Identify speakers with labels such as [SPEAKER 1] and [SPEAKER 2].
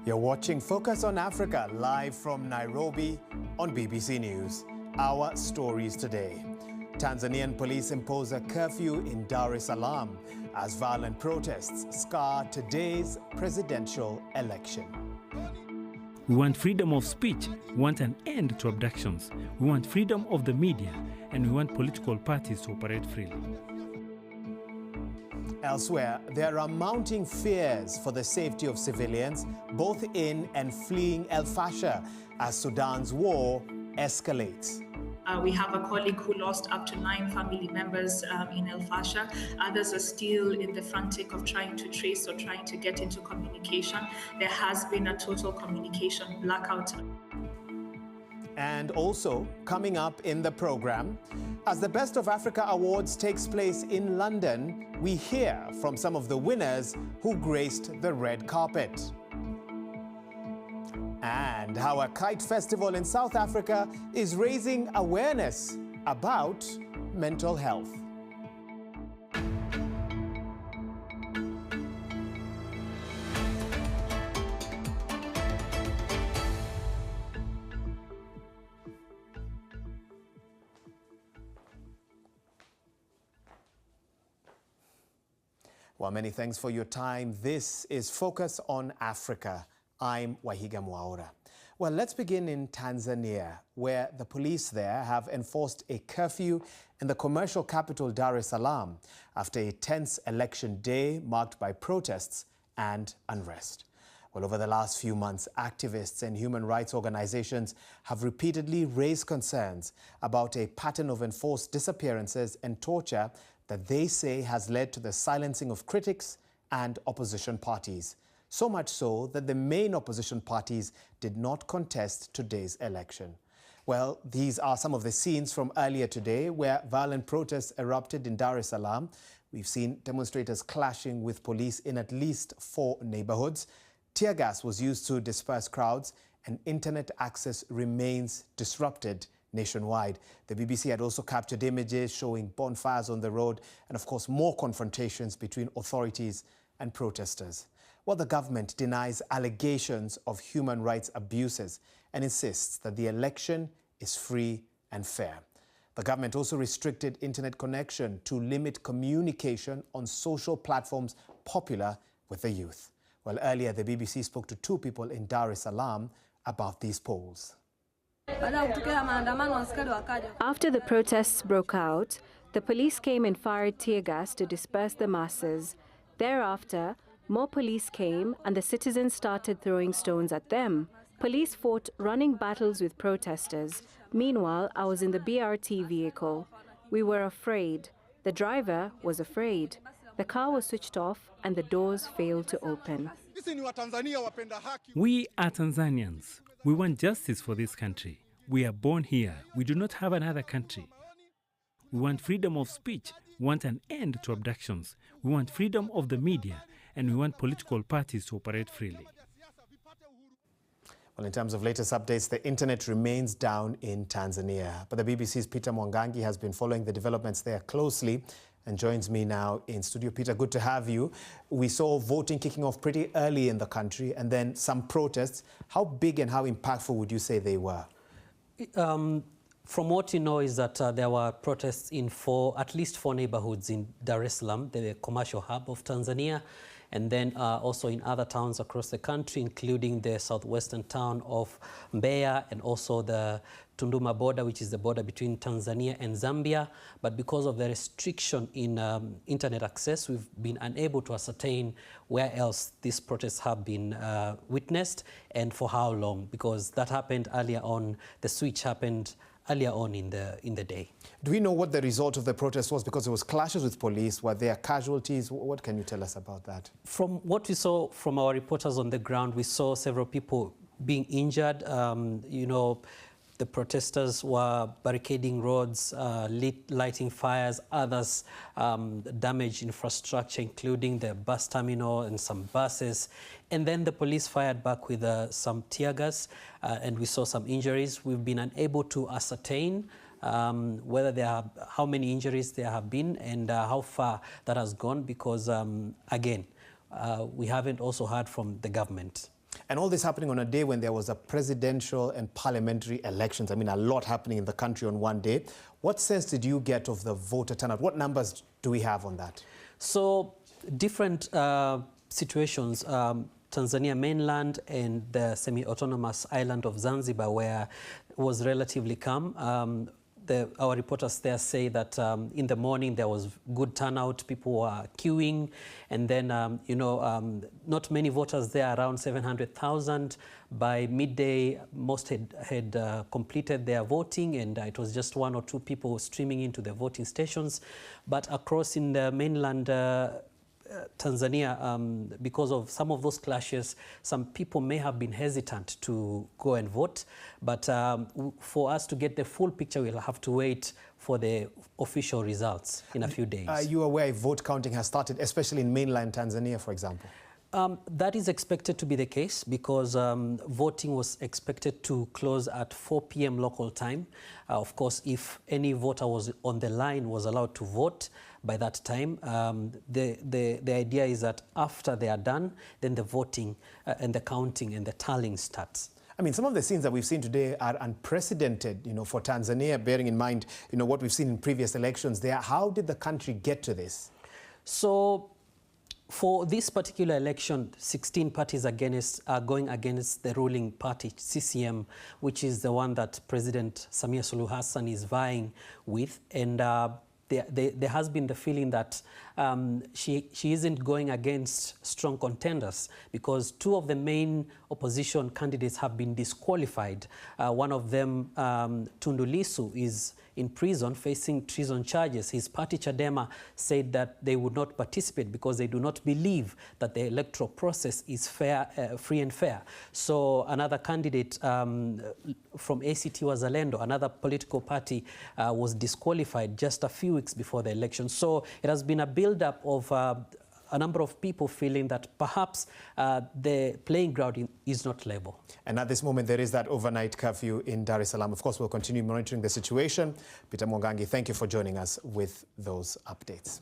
[SPEAKER 1] You're watching Focus on Africa live from Nairobi on BBC News. Our stories today. Tanzanian police impose a curfew in Dar es Salaam as violent protests scar today's presidential election.
[SPEAKER 2] We want freedom of speech, we want an end to abductions, we want freedom of the media, and we want political parties to operate freely.
[SPEAKER 1] Elsewhere, there are mounting fears for the safety of civilians, both in and fleeing El Fasher, as Sudan's war escalates.
[SPEAKER 3] We have a colleague who lost up to 9 family members in El Fasher. Others are still in the frantic of trying to trace or trying to get into communication. There has been a total communication blackout.
[SPEAKER 1] And also, coming up in the program, as the Best of Africa Awards takes place in London, we hear from some of the winners who graced the red carpet. And how a kite festival in South Africa is raising awareness about mental health. Well, many thanks for your time. This is Focus on Africa. I'm Wahiga Mwaura. Well, let's begin in Tanzania, where the police there have enforced a curfew in the commercial capital Dar es Salaam after a tense election day marked by protests and unrest. Well, over the last few months, activists and human rights organizations have repeatedly raised concerns about a pattern of enforced disappearances and torture that they say has led to the silencing of critics and opposition parties. So much so that the main opposition parties did not contest today's election. Well, these are some of the scenes from earlier today where violent protests erupted in Dar es Salaam. We've seen demonstrators clashing with police in at least 4 neighborhoods. Tear gas was used to disperse crowds, and internet access remains disrupted nationwide. The BBC had also captured images showing bonfires on the road and, of course, more confrontations between authorities and protesters. Well, the government denies allegations of human rights abuses and insists that the election is free and fair. The government also restricted internet connection to limit communication on social platforms popular with the youth. Well, earlier the BBC spoke to 2 people in Dar es Salaam about these polls.
[SPEAKER 4] After the protests broke out, the police came and fired tear gas to disperse the masses. Thereafter, more police came and the citizens started throwing stones at them. Police fought running battles with protesters. Meanwhile, I was in the BRT vehicle. We were afraid. The driver was afraid. The car was switched off and the doors failed to open.
[SPEAKER 2] We are Tanzanians. We want justice for this country. We are born here. We do not have another country. We want freedom of speech. We want an end to abductions. We want freedom of the media. And we want political parties to operate freely.
[SPEAKER 1] Well, in terms of latest updates, the internet remains down in Tanzania. But the BBC's Peter Mwangangi has been following the developments there closely and joins me now in studio. Peter, good to have you. We saw voting kicking off pretty early in the country and then some protests. How big and how impactful would you say they were?
[SPEAKER 5] From what you know is that there were protests in at least 4 neighborhoods in Dar es Salaam, the commercial hub of Tanzania, and then also in other towns across the country, including the southwestern town of Mbeya and also the Tunduma border, which is the border between Tanzania and Zambia. But because of the restriction in internet access, we've been unable to ascertain where else these protests have been witnessed and for how long, because that happened earlier on. The switch happened earlier on in the day.
[SPEAKER 1] Do we know what the result of the protest was? Because there was clashes with police. Were there casualties? What can you tell us about that?
[SPEAKER 5] From what we saw from our reporters on the ground, we saw several people being injured. You know, the protesters were barricading roads, lighting fires, others damaged infrastructure, including the bus terminal and some buses. And then the police fired back with some tear gas, and we saw some injuries. We've been unable to ascertain whether there are, how many injuries there have been and how far that has gone, because again, we haven't also heard from the government.
[SPEAKER 1] And all this happening on a day when there was a presidential and parliamentary elections. I mean, a lot happening in the country on one day. What sense did you get of the voter turnout? What numbers do we have on that?
[SPEAKER 5] So different situations. Tanzania mainland and the semi-autonomous island of Zanzibar, where it was relatively calm. Our reporters there say that in the morning there was good turnout, people were queuing, and then, not many voters there, around 700,000. By midday, most had completed their voting, and it was just one or two people streaming into the voting stations. But across in the mainland Tanzania, because of some of those clashes, some people may have been hesitant to go and vote. But for us to get the full picture, we'll have to wait for the official results in a few days.
[SPEAKER 1] Are you aware if vote counting has started, especially in mainland Tanzania, for example?
[SPEAKER 5] That is expected to be the case because voting was expected to close at 4 p.m. local time. Of course, if any voter was on the line was allowed to vote by that time. The idea is that after they are done, then the voting and the counting and the tallying starts.
[SPEAKER 1] I mean, some of the scenes that we've seen today are unprecedented, for Tanzania, bearing in mind, what we've seen in previous elections there. How did the country get to this?
[SPEAKER 5] So, for this particular election, 16 parties are going against the ruling party, CCM, which is the one that President Samia Suluhu Hassan is vying with. And there has been the feeling that she isn't going against strong contenders because two of the main opposition candidates have been disqualified. One of them, Tundu Lissu, is in prison facing treason charges. His party, Chadema, said that they would not participate because they do not believe that the electoral process is fair, free and fair. So another candidate from ACT Wazalendo, another political party, was disqualified just a few weeks before the election. So it has been a build-up of a number of people feeling that perhaps the playing ground is not level.
[SPEAKER 1] And at this moment, there is that overnight curfew in Dar es Salaam. Of course, we'll continue monitoring the situation. Peter Mwangangi, thank you for joining us with those updates.